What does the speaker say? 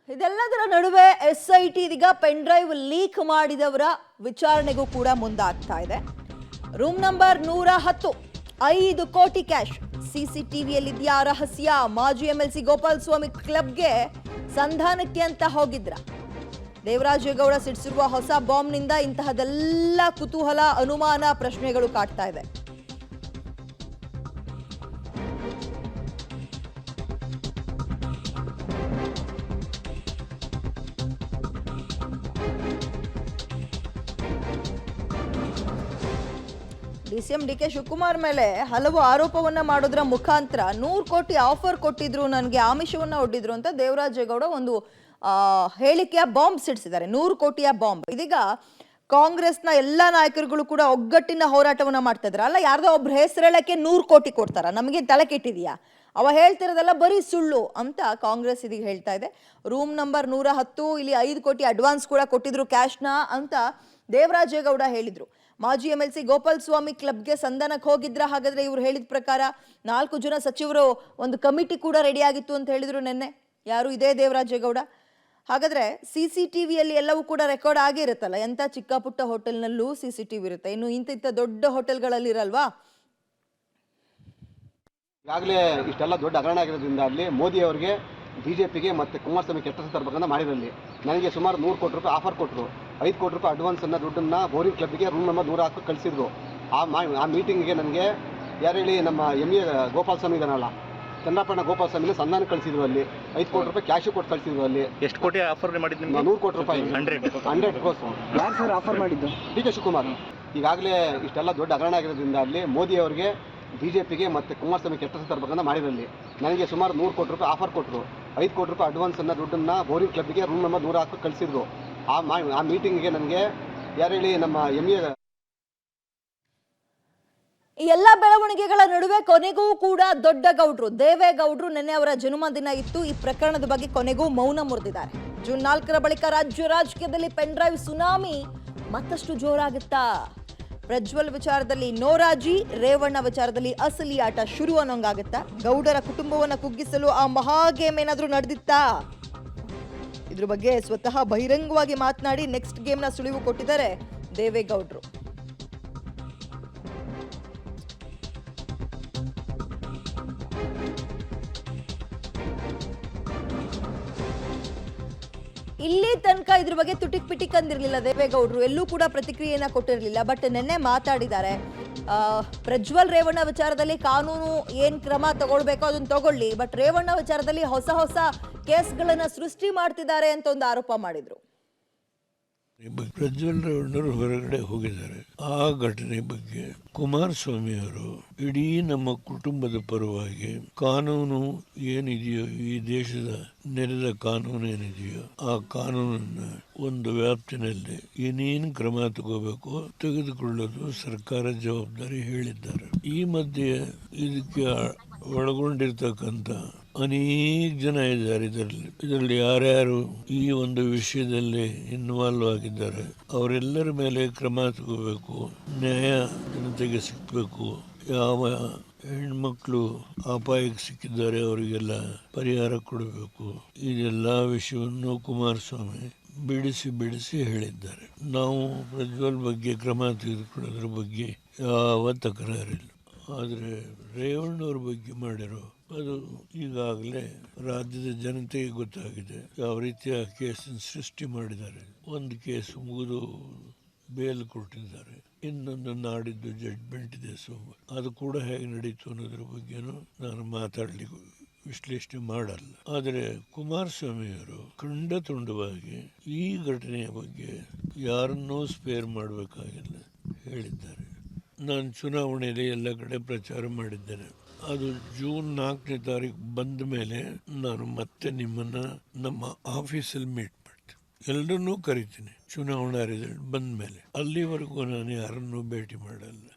ಇದೆಲ್ಲದರ ನಡುವೆ SIT ಇದೀಗ ಪೆನ್ ಡ್ರೈವ್ ಲೀಕ್ ಮಾಡಿದವರ ವಿಚಾರಣೆಗೂ ಕೂಡ ಮುಂದಾಗ್ತಾ ಇದೆ. ರೂಮ್ ನಂಬರ್ 110 5 ಕೋಟಿ ಕ್ಯಾಶ್ CCTVಯಲ್ಲಿದೆಯಾ ರಹಸ್ಯ? ಮಾಜಿ MLC ಗೋಪಾಲಸ್ವಾಮಿ ಕ್ಲಬ್ಗೆ ಸಂಧಾನಕ್ಕೆ ಅಂತ ಹೋಗಿದ್ರ? ದೇವರಾಜೇಗೌಡ ಸಿಡಿಸಿರುವ ಹೊಸ ಬಾಂಬ್ನಿಂದ ಇಂತಹದೆಲ್ಲ ಕುತೂಹಲ, ಅನುಮಾನ, ಪ್ರಶ್ನೆಗಳು ಕಾಡ್ತಾ ಇದೆ. DCM DK ಶಿವಕುಮಾರ್ ಮೇಲೆ ಹಲವು ಆರೋಪವನ್ನ ಮಾಡೋದ್ರ ಮುಖಾಂತರ 100 ಕೋಟಿ ಆಫರ್ ಕೊಟ್ಟಿದ್ರು, ನನಗೆ ಆಮಿಷವನ್ನ ಒಡ್ಡಿದ್ರು ಅಂತ ದೇವರಾಜೇಗೌಡ ಒಂದು ಹೇಳಿಕೆಯ ಬಾಂಬ್ ಸಿಡಿಸಿದ್ದಾರೆ. 100 ಕೋಟಿಯ ಬಾಂಬ್. ಇದೀಗ ಕಾಂಗ್ರೆಸ್ನ ಎಲ್ಲಾ ನಾಯಕರುಗಳು ಕೂಡ ಒಗ್ಗಟ್ಟಿನ ಹೋರಾಟವನ್ನ ಮಾಡ್ತಾ ಇದ್ದಾರೆ. ಅಲ್ಲ, ಯಾರ್ದೋ ಒಬ್ರು ಹೆಸರೇಳಕ್ಕೆ 100 ಕೋಟಿ ಕೊಡ್ತಾರ? ನಮಗೆ ತಲೆ ಕೆಟ್ಟಿದೆಯಾ? ಅವ ಹೇಳ್ತಿರೋದೆಲ್ಲ ಬರೀ ಸುಳ್ಳು ಅಂತ ಕಾಂಗ್ರೆಸ್ ಇದೀಗ ಹೇಳ್ತಾ ಇದೆ. ರೂಮ್ ನಂಬರ್ 110 ಇಲ್ಲಿ 5 ಕೋಟಿ ಅಡ್ವಾನ್ಸ್ ಕೂಡ ಕೊಟ್ಟಿದ್ರು ಕ್ಯಾಶ್ನ ಅಂತ ದೇವರಾಜೇಗೌಡ ಹೇಳಿದ್ರು. ಮಾಜಿ MLC ಗೋಪಾಲಸ್ವಾಮಿ ಕ್ಲಬ್ಗೆ ಸಂಧಾನಕ್ಕೆ ಹೋಗಿದ್ರ? ಹಾಗಾದ್ರೆ ಇವ್ರು ಹೇಳಿದ ಪ್ರಕಾರ 4 ಜನ ಸಚಿವರು ಒಂದು ಕಮಿಟಿ ಕೂಡ ರೆಡಿ ಆಗಿತ್ತು ಅಂತ ಹೇಳಿದ್ರು ನಿನ್ನೆ. ಯಾರು? ಇದೇ ದೇವರಾಜೇಗೌಡ. ಹಾಗಾದ್ರೆ CCTVಯಲ್ಲಿ ಎಲ್ಲವೂ ಕೂಡ ರೆಕಾರ್ಡ್ ಆಗಿರುತ್ತಲ್ಲ, ಎಂತ ಚಿಕ್ಕ ಪುಟ್ಟ ಹೋಟೆಲ್ನಲ್ಲೂ CCTV ಇರುತ್ತೆ, ಇನ್ನು ಇಂಥ ದೊಡ್ಡ ಹೋಟೆಲ್ಗಳಲ್ಲಿ ಇರಲ್ವಾ? ಈಗಾಗಲೇ ಇಷ್ಟೆಲ್ಲ ದೊಡ್ಡ ಹಗರಣ ಆಗಿರೋದ್ರಿಂದ ಅಲ್ಲಿ ಮೋದಿ ಅವರಿಗೆ, BJPಗೆ ಮತ್ತು ಕುಮಾರಸ್ವಾಮಿ ಕೆಟ್ಟ ತರಬೇಕಂತ ಮಾಡಿರಲ್ಲಿ ನನಗೆ ಸುಮಾರು 100 ಕೋಟಿ ರೂಪಾಯಿ ಆಫರ್ ಕೊಟ್ಟರು. 5 ಕೋಟಿ ರೂಪಾಯಿ ಅಡ್ವಾನ್ಸನ್ನು ದುಡ್ಡನ್ನು ಬೋರಿಂಗ್ ಕ್ಲಬ್ಗೆ ರೂಮ್ ನಂಬರ್ 110 ಕಳಿಸಿದ್ರು. ಆ ಮೀಟಿಂಗಿಗೆ ನನಗೆ ಯಾರು ಹೇಳಿ, ನಮ್ಮ MA ಗೋಪಾಲಸ್ವಾಮಿ ಇದಾನಲ್ಲ, ಚಂದ್ರಪ್ಪಣ್ಣ ಗೋಪಾಲಸ್ವಾಮಿನ ಸಂಧಾನ ಕಳಿಸಿದ್ರು. ಅಲ್ಲಿ 5 ಕೋಟಿ ರೂಪಾಯಿ ಕ್ಯಾಶ್ ಕೊಟ್ಟು ಕಳಿಸಿದ್ರು. ಅಲ್ಲಿ ಎಷ್ಟು ಕೋಟಿ ಆಫರ್ ಮಾಡಿದ್ದು? 100 ಕೋಟಿ ರೂಪಾಯಿ. 100 ಕ್ರೋಸ್. ಯಾರು ಸರ್ ಆಫರ್ ಮಾಡಿದ್ದು? DK ಶಿವಕುಮಾರ್. ಈಗಾಗಲೇ ಇಷ್ಟೆಲ್ಲ ದೊಡ್ಡ ಹಗರಣ ಆಗಿರೋದ್ರಿಂದ ಅಲ್ಲಿ ಮೋದಿ ಅವರಿಗೆ, BJPಗೆ ಮತ್ತು ಕುಮಾರಸ್ವಾಮಿ ಕೆಟ್ಟ ತರಬೇಕಂತ ಮಾಡಿರಲ್ಲಿ ನನಗೆ ಸುಮಾರು 100 ಕೋಟಿ ರೂಪಾಯಿ ಆಫರ್ ಕೊಟ್ಟರು. 5 ಕೋಟಿ ರೂಪಾಯಿ ಅಡ್ವಾನ್ಸನ್ನು ದುಡ್ಡನ್ನು ಬೋರಿಂಗ್ ಕ್ಲಬ್ಗೆ ರೂಮ್ ನಂಬರ್ 110 ಕಳಿಸಿದ್ರು. ಆ ಮೀಟಿಂಗಿಗೆ ನನಗೆ ಯಾರು ಹೇಳಿ, ನಮ್ಮ MA. ಈ ಎಲ್ಲ ಬೆಳವಣಿಗೆಗಳ ನಡುವೆ ಕೊನೆಗೂ ಕೂಡ ದೊಡ್ಡ ಗೌಡ್ರು ದೇವೇಗೌಡರು ನಿನ್ನೆ ಅವರ ಜನ್ಮದಿನ ಇತ್ತು. ಈ ಪ್ರಕರಣದ ಬಗ್ಗೆ ಕೊನೆಗೂ ಮೌನ ಮುರಿದಿದ್ದಾರೆ. ಜೂನ್ 4ರ ಬಳಿಕ ರಾಜ್ಯ ರಾಜಕೀಯದಲ್ಲಿ ಪೆನ್ ಡ್ರೈವ್ ಸುನಾಮಿ ಮತ್ತಷ್ಟು ಜೋರಾಗುತ್ತಾ? ಪ್ರಜ್ವಲ್ ವಿಚಾರದಲ್ಲಿ ನೋರಾಜಿ, ರೇವಣ್ಣ ವಿಚಾರದಲ್ಲಿ ಅಸಲಿ ಆಟ ಶುರು ಅನ್ನೋಂಗಾಗುತ್ತಾ? ಗೌಡರ ಕುಟುಂಬವನ್ನ ಕುಗ್ಗಿಸಲು ಆ ಮಹಾಗೇಮ್ ಏನಾದ್ರೂ ನಡೆದಿತ್ತಾ? ಇದ್ರ ಬಗ್ಗೆ ಸ್ವತಃ ಬಹಿರಂಗವಾಗಿ ಮಾತನಾಡಿ ನೆಕ್ಸ್ಟ್ ಗೇಮ್ನ ಸುಳಿವು ಕೊಟ್ಟಿದ್ದಾರೆ ದೇವೇಗೌಡರು. ಇಲ್ಲಿ ತನಕ ಇದ್ರ ಬಗ್ಗೆ ತುಟಿಕ್ ಪಿಟಿಕ್ ಅಂದಿರ್ಲಿಲ್ಲ ದೇವೇಗೌಡರು, ಎಲ್ಲೂ ಕೂಡ ಪ್ರತಿಕ್ರಿಯೆಯನ್ನ ಕೊಟ್ಟಿರಲಿಲ್ಲ. ಬಟ್ ನಿನ್ನೆ ಮಾತಾಡಿದ್ದಾರೆ. ಪ್ರಜ್ವಲ್ ರೇವಣ್ಣ ವಿಚಾರದಲ್ಲಿ ಕಾನೂನು ಏನ್ ಕ್ರಮ ತಗೊಳ್ಬೇಕೋ ಅದನ್ನ ತಗೊಳ್ಳಿ, ಬಟ್ ರೇವಣ್ಣ ವಿಚಾರದಲ್ಲಿ ಹೊಸ ಹೊಸ ಕೇಸ್ಗಳನ್ನ ಸೃಷ್ಟಿ ಮಾಡ್ತಿದ್ದಾರೆ ಅಂತ ಒಂದು ಆರೋಪ ಮಾಡಿದ್ರು. ಪ್ರಜ್ವಲ್ ರೇವಣ್ಣರು ಹೊರಗಡೆ ಹೋಗಿದ್ದಾರೆ. ಆ ಘಟನೆ ಬಗ್ಗೆ ಕುಮಾರಸ್ವಾಮಿ ಅವರು ಇಡೀ ನಮ್ಮ ಕುಟುಂಬದ ಪರವಾಗಿ ಕಾನೂನು ಏನಿದೆಯೋ, ಈ ದೇಶದ ನೆರೆದ ಕಾನೂನು ಏನಿದೆಯೋ ಆ ಕಾನೂನನ್ನ ಒಂದು ವ್ಯಾಪ್ತಿನಲ್ಲಿ ಏನೇನು ಕ್ರಮ ತಗೋಬೇಕು ತೆಗೆದುಕೊಳ್ಳೋದು ಸರ್ಕಾರ ಜವಾಬ್ದಾರಿ ಹೇಳಿದ್ದಾರೆ. ಈ ಮಧ್ಯೆ ಇದಕ್ಕೆ ಒಳಗೊಂಡಿರ್ತಕ್ಕಂಥ ಅನೇಕ ಜನ ಇದ್ದಾರೆ. ಇದರಲ್ಲಿ ಯಾರ್ಯಾರು ಈ ಒಂದು ವಿಷಯದಲ್ಲಿ ಇನ್ವಾಲ್ವ್ ಆಗಿದ್ದಾರೆ ಅವರೆಲ್ಲರ ಮೇಲೆ ಕ್ರಮ ತಗೋಬೇಕು, ನ್ಯಾಯ ಜನತೆಗೆ ಸಿಕ್ಕಬೇಕು. ಯಾವ ಹೆಣ್ಮಕ್ಳು ಅಪಾಯಕ್ಕೆ ಸಿಕ್ಕಿದ್ದಾರೆ ಅವರಿಗೆಲ್ಲ ಪರಿಹಾರ ಕೊಡಬೇಕು. ಇದೆಲ್ಲ ವಿಷಯವನ್ನು ಕುಮಾರಸ್ವಾಮಿ ಬಿಡಿಸಿ ಹೇಳಿದ್ದಾರೆ. ನಾವು ಪ್ರಜ್ವಲ್ ಬಗ್ಗೆ ಕ್ರಮ ತೆಗೆದುಕೊಳ್ಳೋದ್ರ ಬಗ್ಗೆ ಯಾವ ತಕರಾರಿಲ್ಲ. ಆದರೆ ರೇವಣ್ಣವ್ರ ಬಗ್ಗೆ ಮಾಡಿರೋ ಅದು ಈಗಾಗಲೇ ರಾಜ್ಯದ ಜನತೆಗೆ ಗೊತ್ತಾಗಿದೆ. ಯಾವ ರೀತಿಯ ಕೇಸನ್ನು ಸೃಷ್ಟಿ ಮಾಡಿದ್ದಾರೆ. ಒಂದು ಕೇಸ್ ಮುಗಿದು ಬೇಲ್ ಕೊಟ್ಟಿದ್ದಾರೆ, ಇನ್ನೊಂದು ನಾಡಿದ್ದು ಜಡ್ಜ್ಮೆಂಟ್ ಇದೆ. ಅದು ಕೂಡ ಹೇಗೆ ನಡೀತು ಅನ್ನೋದ್ರ ಬಗ್ಗೆನೂ ನಾನು ಮಾತಾಡಲಿಕ್ಕೆ ವಿಶ್ಲೇಷಣೆ ಮಾಡಲ್ಲ. ಆದರೆ ಕುಮಾರಸ್ವಾಮಿಯವರು ಖಂಡತುಂಡವಾಗಿ ಈ ಘಟನೆಯ ಬಗ್ಗೆ ಯಾರನ್ನೂ ಸ್ಪೇರ್ ಮಾಡಬೇಕಾಗಿಲ್ಲ ಹೇಳಿದ್ದಾರೆ. ನಾನು ಚುನಾವಣೆಯಲ್ಲಿ ಎಲ್ಲ ಕಡೆ ಪ್ರಚಾರ ಮಾಡಿದ್ದೇನೆ. ಅದು ಜೂನ್ 4ನೇ ತಾರೀಕು ಬಂದ ಮೇಲೆ ನಾನು ಮತ್ತೆ ನಿಮ್ಮನ್ನ ನಮ್ಮ ಆಫೀಸಲ್ಲಿ ಮೀಟ್ ಮಾಡ್ತೀನಿ, ಎಲ್ಲರನ್ನೂ ಕರಿತೀನಿ. ಚುನಾವಣಾ ರಿಸಲ್ಟ್ ಬಂದ ಮೇಲೆ ಅಲ್ಲಿವರೆಗೂ ನಾನು ಯಾರನ್ನೂ ಭೇಟಿ ಮಾಡಲ್ಲ.